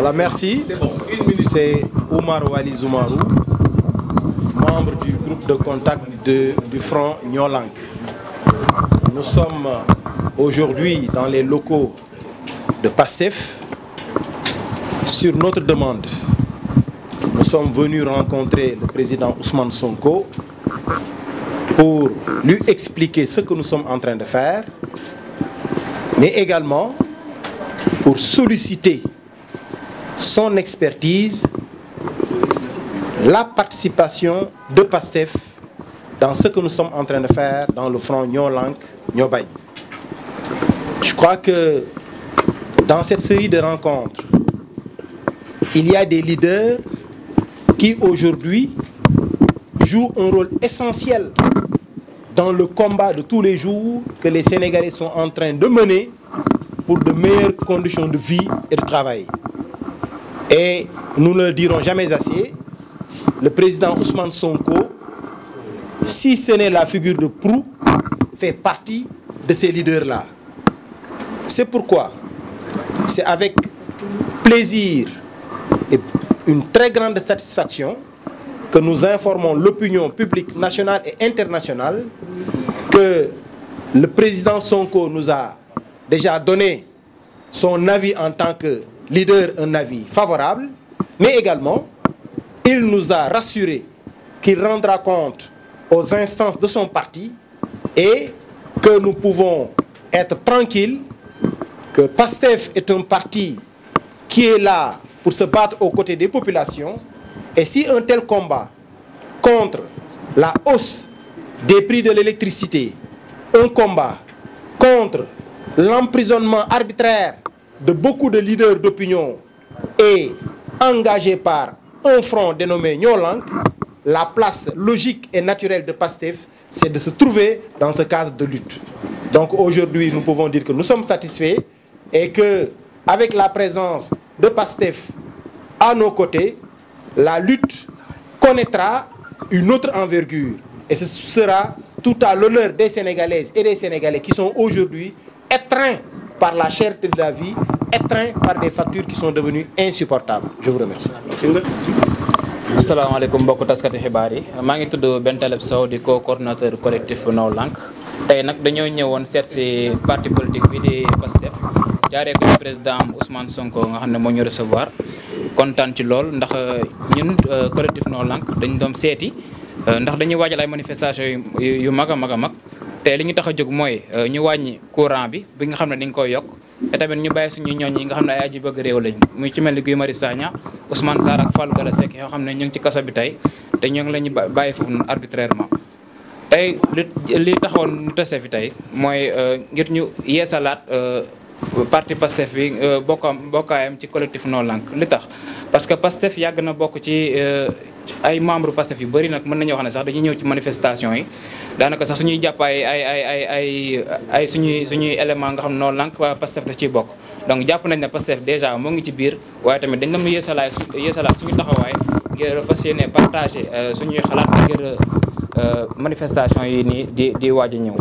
Voilà, merci. C'est Oumar Wali Zoumarou, membre du groupe de contact du Front Nyolank. Nous sommes aujourd'hui dans les locaux de PASTEF sur notre demande. Nous sommes venus rencontrer le président Ousmane Sonko pour lui expliquer ce que nous sommes en train de faire, mais également pour solliciter son expertise, la participation de PASTEF dans ce que nous sommes en train de faire dans le front Nyolank Nyobay. Je crois que dans cette série de rencontres, il y a des leaders qui aujourd'hui jouent un rôle essentiel dans le combat de tous les jours que les Sénégalais sont en train de mener pour de meilleures conditions de vie et de travail. Et nous ne le dirons jamais assez, le président Ousmane Sonko, si ce n'est la figure de proue, fait partie de ces leaders-là. C'est pourquoi c'est avec plaisir et une très grande satisfaction que nous informons l'opinion publique nationale et internationale que le président Sonko nous a déjà donné son avis en tant que leader, un avis favorable, mais également il nous a rassuré qu'il rendra compte aux instances de son parti et que nous pouvons être tranquilles que PASTEF est un parti qui est là pour se battre aux côtés des populations. Et si un tel combat contre la hausse des prix de l'électricité, un combat contre l'emprisonnement arbitraire de beaucoup de leaders d'opinion est engagé par un front dénommé Nyolank, la place logique et naturelle de PASTEF, c'est de se trouver dans ce cadre de lutte. Donc aujourd'hui, nous pouvons dire que nous sommes satisfaits et que, avec la présence de PASTEF à nos côtés, la lutte connaîtra une autre envergure. Et ce sera tout à l'honneur des Sénégalaises et des Sénégalais qui sont aujourd'hui étreints par la cherté de la vie, étreints par des factures qui sont devenues insupportables. Je vous remercie. asalaamaaleykum mbokk taskati xibaar yi maa ngi tudd Bentaleb Sow di co-coordinateur collectif Nyolank tey nag dañoo ñëwoon seet si parti politique bi di PASTEF jaaree ko ci président Ousmane Sonko nga xam ne moo ñu recevoir kontaan ci lool ndax ñun collectif Nyolank dañ doon seeti ndax dañuy waajal ay manifestation yu mag a mag a mag te li ñu tax a jóg mooy ñu wàññi courant bi nga xam ne dañ koy yokk te tamit ñu bàyyi suñu ñooñ yi nga xam ne ay aji bëgg réew lañ muy ci mel ni Guy Marius Sagna Ousmane Sarr ak Fallou Galass Seck yoo xam ne ñu ngi ci kaso bi tey te ñoo ngi la ñu bàyyi foofu noonu arbitrairement tey li taxoon ñu tase fi tey mooy ngir ñu yeesalaat parti PASTEF bi bokkaayam ci collectif Nyolank li tax parce que PASTEF yàgg na bokk ci ay membre PASTEF yu bëri nag mën nañoo wax ne sax dañuy ñëw ci manifestation yi daanaka sax suñuy jàpp ay suñuy élément nga xam ne Nyolank waa PASTEF da ciy bokk donc jàpp nañ ne PASTEF déjà moo ngi ci biir waaye tamit dañ dem yeesalaat suñu taxawaay ngir fas yéene partager suñuy xalaat ngir manifestation yi nii di waaj a ñëw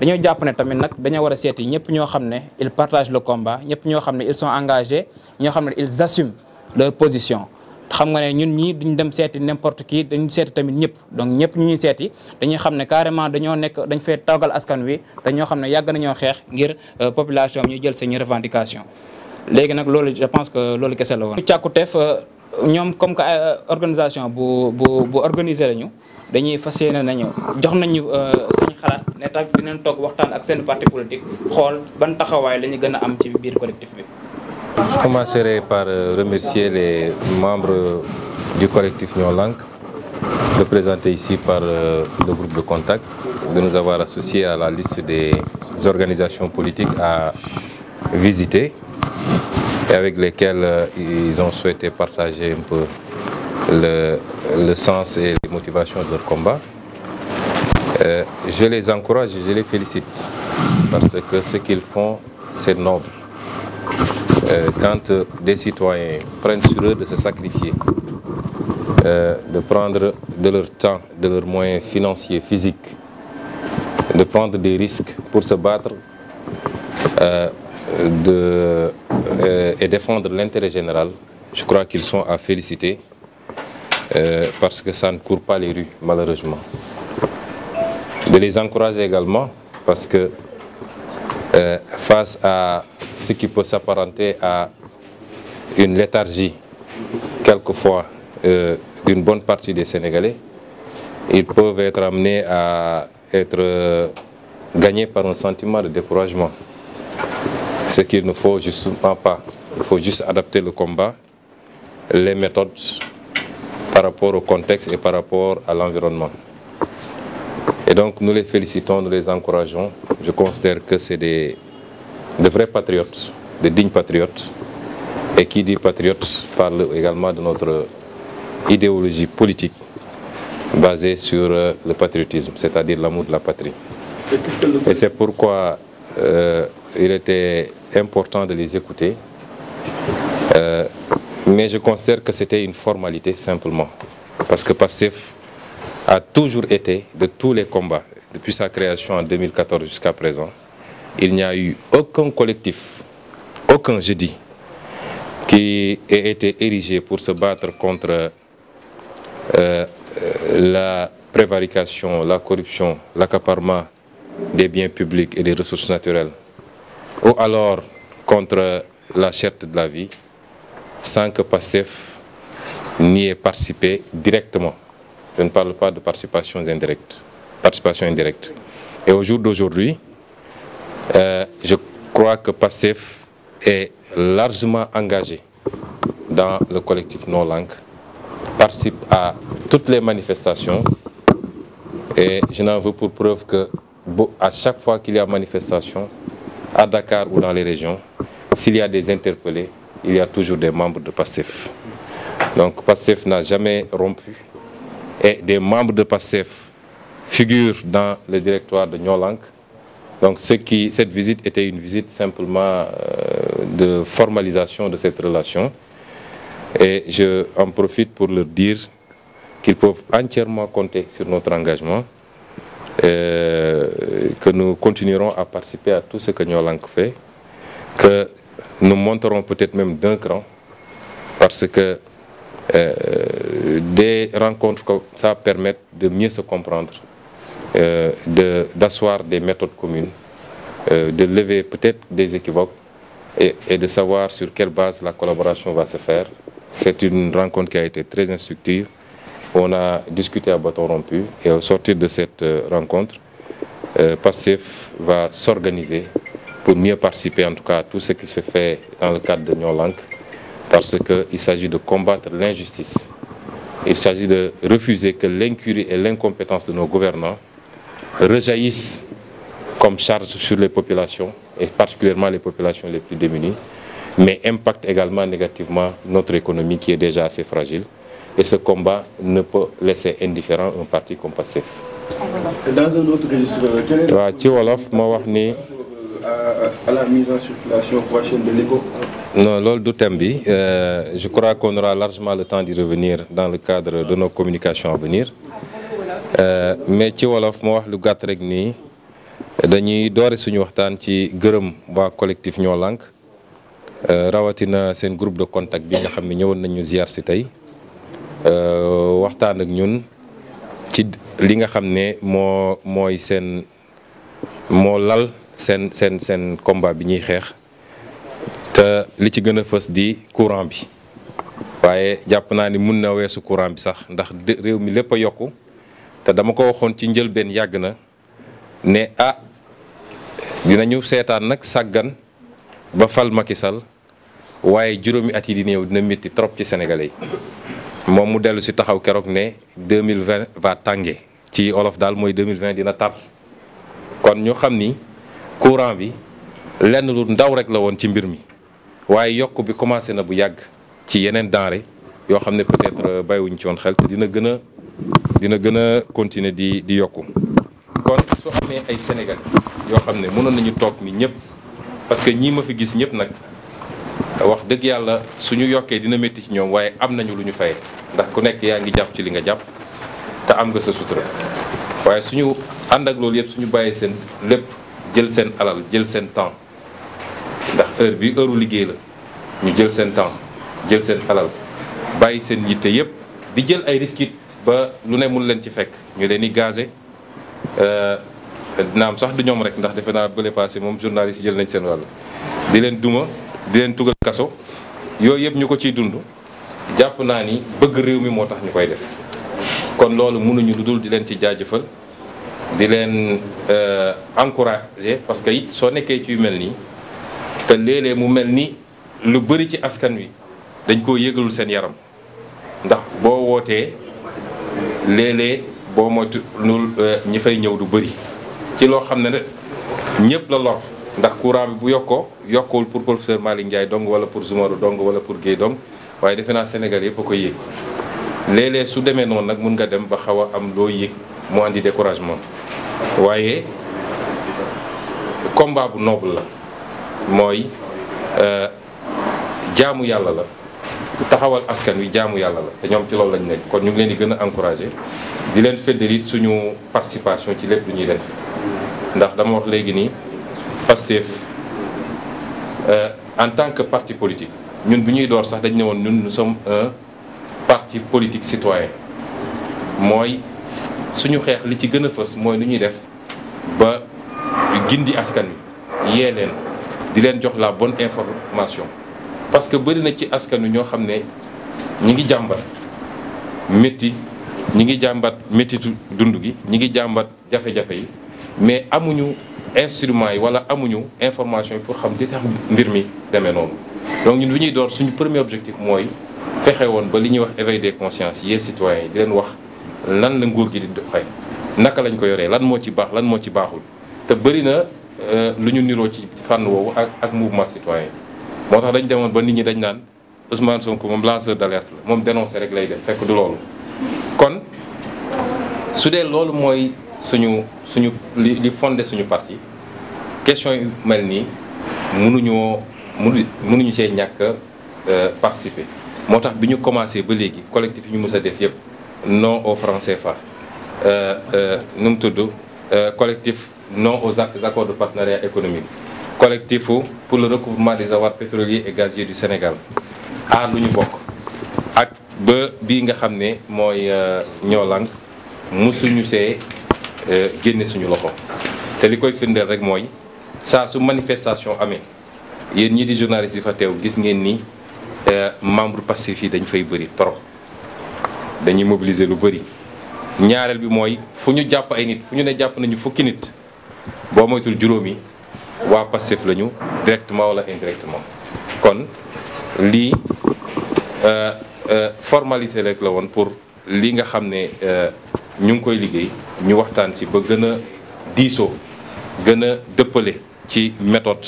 dañoo jàpp ne tamit nag dañoo war a seeti ñëpp ñoo xam ne ils partagent le combat ñëpp ñoo xam ne ils sont engagés ñoo xam ne ils assument leur position xam nga ne ñun ñii duñ dem seeti n'importe qui dañu seeti tamit ñëpp donc ñëpp ñu ñuy seeti dañuy xam ne carrément dañ fee toogal askan wi te ñoo xam ne yàgg nañoo xeex ngir population ñuy jël seen revendication léegi nag loolu je pense que loolu kese la woon. càkkuteef ñoom comme que organisation bu organisé lañu dañuy fas yéene nañu jox nañu seen xalaat ne tax dinañ toog waxtaan ak seen parti politique xool ban taxawaay la ñu gën a am ci biir collectif bi. Je commencerai par remercier les membres du collectif Nyolank, représentés ici par le groupe de contact, de nous avoir associés à la liste des organisations politiques à visiter et avec lesquelles ils ont souhaité partager un peu le sens et les motivations de leur combat. Je les encourage et je les félicite parce que ce qu'ils font, c'est noble. Quand des citoyens prennent sur eux de se sacrifier, de prendre de leur temps, de leurs moyens financiers, physiques, de prendre des risques pour se battre et défendre l'intérêt général, je crois qu'ils sont à féliciter parce que ça ne court pas les rues, malheureusement. De les encourager également parce que face à ce qui peut s'apparenter à une léthargie, quelquefois, d'une bonne partie des Sénégalais, ils peuvent être amenés à être gagnés par un sentiment de découragement. Ce qu'il ne faut justement pas. Il faut juste adapter le combat, les méthodes par rapport au contexte et par rapport à l'environnement. Et donc nous les félicitons, nous les encourageons. Je considère que c'est de vrais patriotes, de dignes patriotes. Et qui dit patriote parle également de notre idéologie politique basée sur le patriotisme, c'est-à-dire l'amour de la patrie. Et c'est pourquoi il était important de les écouter. Mais je considère que c'était une formalité simplement. Parce que PASTEF a toujours été, de tous les combats, depuis sa création en 2014 jusqu'à présent, il n'y a eu aucun collectif, aucun, je dis, qui ait été érigé pour se battre contre la prévarication, la corruption, l'accaparement des biens publics et des ressources naturelles, ou alors contre la cherté de la vie, sans que PASTEF n'y ait participé directement. Je ne parle pas de participation indirecte. Et au jour d'aujourd'hui, je crois que PASTEF est largement engagé dans le collectif No Lank, participe à toutes les manifestations et je n'en veux pour preuve que à chaque fois qu'il y a manifestation, à Dakar ou dans les régions, s'il y a des interpellés, il y a toujours des membres de PASTEF. Donc PASTEF n'a jamais rompu et des membres de PASTEF figurent dans le directoire de No Lank. Donc cette visite était une visite simplement de formalisation de cette relation. Et je en profite pour leur dire qu'ils peuvent entièrement compter sur notre engagement, que nous continuerons à participer à tout ce que No Lank fait, que nous monterons peut-être même d'un cran, parce que des rencontres comme ça permettent de mieux se comprendre, d'asseoir des méthodes communes, de lever peut-être des équivoques et de savoir sur quelle base la collaboration va se faire. C'est une rencontre qui a été très instructive. On a discuté à bâton rompu et au sortir de cette rencontre, PASTEF va s'organiser pour mieux participer en tout cas à tout ce qui se fait dans le cadre de No Lank, parce qu'il s'agit de combattre l'injustice. Il s'agit de refuser que l'incurie et l'incompétence de nos gouvernants rejaillissent comme charge sur les populations, et particulièrement les populations les plus démunies, mais impactent également négativement notre économie qui est déjà assez fragile. Et ce combat ne peut laisser indifférent un parti comme PASTEF. Dans un autre registre, quel est à la mise en circulation prochaine de l'éco? Non, lors du thème bi, je crois qu'on aura largement le temps d'y revenir dans le cadre de nos communications à venir. Mais ci wolof ma wax lu gàtt rek nii dañuy doore suñu waxtaan ci gërëm waa collectif No Lank rawatina seen groupe de contact bi nga xam ne ñëwoon nañu ziar si tey waxtaan ak ñun ci li nga xam ne mooy moo lal seen combat bi ñuy xeex te li ci gën a fës di courant bi waaye jàpp naa ni mun na weesu courant bi sax ndax réew mi lépp a yokku te dama ko waxoon ci njëlbeen yàgg na ne dinañu seetaan nag sàggan ba fal Macky Sall waaye juróomi at yi di néew dina métti trop ci Sénégalais yi moom mu dellu si taxaw keroog ne 2020 va tànge ci olof daal mooy 2020 dina tar kon ñu xam ni courant bi lenn lu ndaw rek la woon ci mbir mi waaye yokk bi commencé na bu yàgg ci yeneen denrée yoo xam ne peut-être bàyyiwuñ ci woon xel te dina gën a continuer di yokku kon su amee ay Sénégalais yoo xam ne mënoon nañu toog ni ñëpp parce que ñii ma fi gis ñëpp nag wax dëgg yàlla suñu yokkee dina métti ci ñoom waaye am nañu lu ñu fay ndax ku nekk yaa ngi jàpp ci li nga jàpp te am nga sa sutura waaye suñu ànd ak loolu yëpp suñu bàyyee seen lépp jël seen alal jël seen temps ndax heure bi heure liggéey la ñu jël seen temps jël seen alal bàyyi seen yitte yëpp di jël ay risques ba lu ne mun leen ci fekk ñu leen di gazé naam sax du ñoom rek ndax defe naa bële passé moom journaliste jël nañ seen wàll di leen duma di leen tugal kaso yooyu yëpp ñu ko ciy dund jàpp naa ni bëgg réew mi moo tax ñu koy def kon loolu mënuñu lu dul di leen ci jaajëfal di leen encourager parce que it soo nekkee ci yu mel nii te léeg-léeg mu mel ni lu bëri ci askan wi dañ koo yëgalul seen yaram ndax boo wootee léeg-léeg boo moytu ñi fay ñëw du bëri ci loo xam ne rek ñëpp la lor ndax courant bi bu yokkuwul pour professeur Malick Ndiaye dong wala pour Zoumarou dong wala pour Guèye dong waaye defe naa Sénégal yëpp a koy yëg léeg-léeg su demee noonu nag mun nga dem ba xaw a am loo yëg mu andi découragement waaye combat bu noble la mooy jaamu yàlla la taxawal askan wi jaamu yàlla la te ñoom ci loolu lañ nekk kon ñu ngi leen di gën a encouragé di leen féddali suñu participation ci lépp lu ñuy def ndax dama wax léegi nii Pastef en tant que parti politique ñun bu ñuy door sax dañ ne woon ñun nous sommes un parti politique citoyen mooy suñu xeex li ci gën a fës mooy lu ñuy def ba gindi askan wi yee leen di leen jox la bonne information parce que bëri na ci askan wi ñoo xam ne ñi ngi jàmbat métti ñi ngi jàmbat méttitu dund gi ñi ngi jàmbat jafe-jafe yi mais amuñu instruments yi wala amuñu information yi pour xam li tax mbir mi demee noonu donc ñun bu ñuy door suñu premier objectif mooy fexe woon ba li ñuy wax éveil des consciences yee citoyens yi di leen wax lan la nguur gi di doxee naka lañ ko yoree lan moo ci baax lan moo ci baaxul te bëri na lu ñu niroo ci fànn woowu ak mouvement citoyen moo tax dañ demoon ba nit ñi dañ naan Ousmane Sonko moom lanceur d'alerte la moom dénoncé rek lay def fekk du loolu kon su dee loolu mooy suñu li fondé suñu parti question yu mel nii mënuñu cee ñàkk participer moo tax bi ñu commencé ba léegi collectif yi ñu mës a def yëpp non au franc CFA nu mu tudd collectif non aux accords de partenariat économique collectif pour le recouvrement des avoirs pétroliers et gaziers du Sénégal aar lu ñu bokk ak ba bii nga xam ne mooy ñoo lànk musuñu see génne suñu loxo te li koy firndeel rek mooy saa su manifestation amee yéen ñii di journaliste yi fa teew gis ngeen ni membre Pastef yi dañ fay bëri trop dañuy mobiliser lu bëri ñaareel bi mooy fu ñu jàpp ay nit fu ñu ne jàpp nañu fukki nit boo moytul juróomi waa Pastef lañu directement wala indirectement kon lii formalité rek la woon pour li nga xam ne ñu ngi koy liggéey ñu waxtaan ci ba gën a diisoo gën a dëppale ci méthode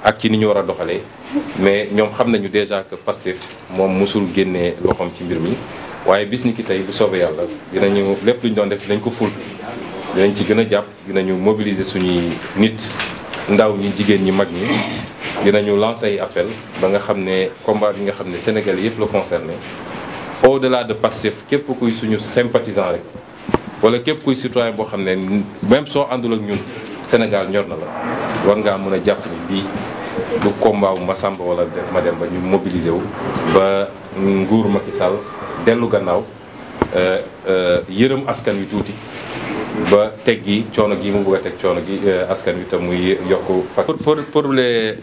ak ci ni ñu war a doxalee mais ñoom xam nañu déjà que Pastef moom musul génnee loxoom ci mbir mi waaye bis ni ki tey bu soobee yàlla dinañu lépp lu ñu doon def dinañ ko ful dinañ ci gën a jàpp dinañu mobiliser suñuy nit ndaw ñi jigéen ñi mag ñi dinañu lancer ay appel ba nga xam ne combat bi nga xam ne Sénégal yëpp la concerné au-delà de Pastef képp kuy suñu sympathisant rek wala képp kuy citoyen boo xam ne même soo àndul ak ñun Sénégal ñor na la war ngaa mën a jàpp ni lii du combat wu Massamba wala ma dem ba ñu mobiliser wu ba nguur Macky Sall dellu gannaaw yërëm askan wi tuuti ba teg gi coono gi mu bëgg a teg coono gi askan wi te muy yokku pour le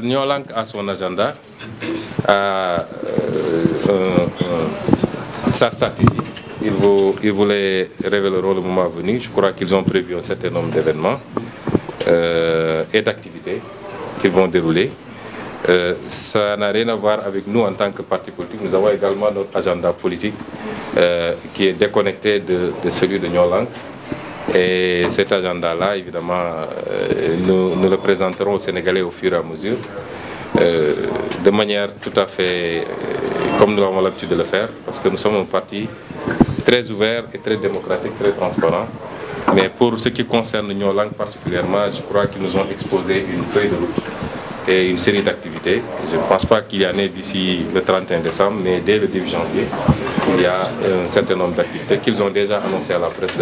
Ñoo Lank à son agenda sa stratégie ils voulaient révéleront le moment venu. Je crois qu'ils ont prévu un certain nombre d'événements et d'activités qu'ils vont dérouler. Ça n'a rien à voir avec nous en tant que parti politique. Nous avons également notre agenda politique qui est déconnecté de celui de Ñoo Lank. Et cet agenda-là, évidemment, nous le présenterons aux Sénégalais au fur et à mesure, de manière tout à fait comme nous avons l'habitude de le faire, parce que nous sommes un parti très ouvert et très démocratique, très transparent. Mais pour ce qui concerne Ñoo Lank particulièrement, je crois qu'ils nous ont exposé une feuille de route et une série d'activités. Je ne pense pas qu'il y en ait d'ici le 31 décembre, mais dès le début janvier, il y a un certain nombre d'activités qu'ils ont déjà annoncées à la presse.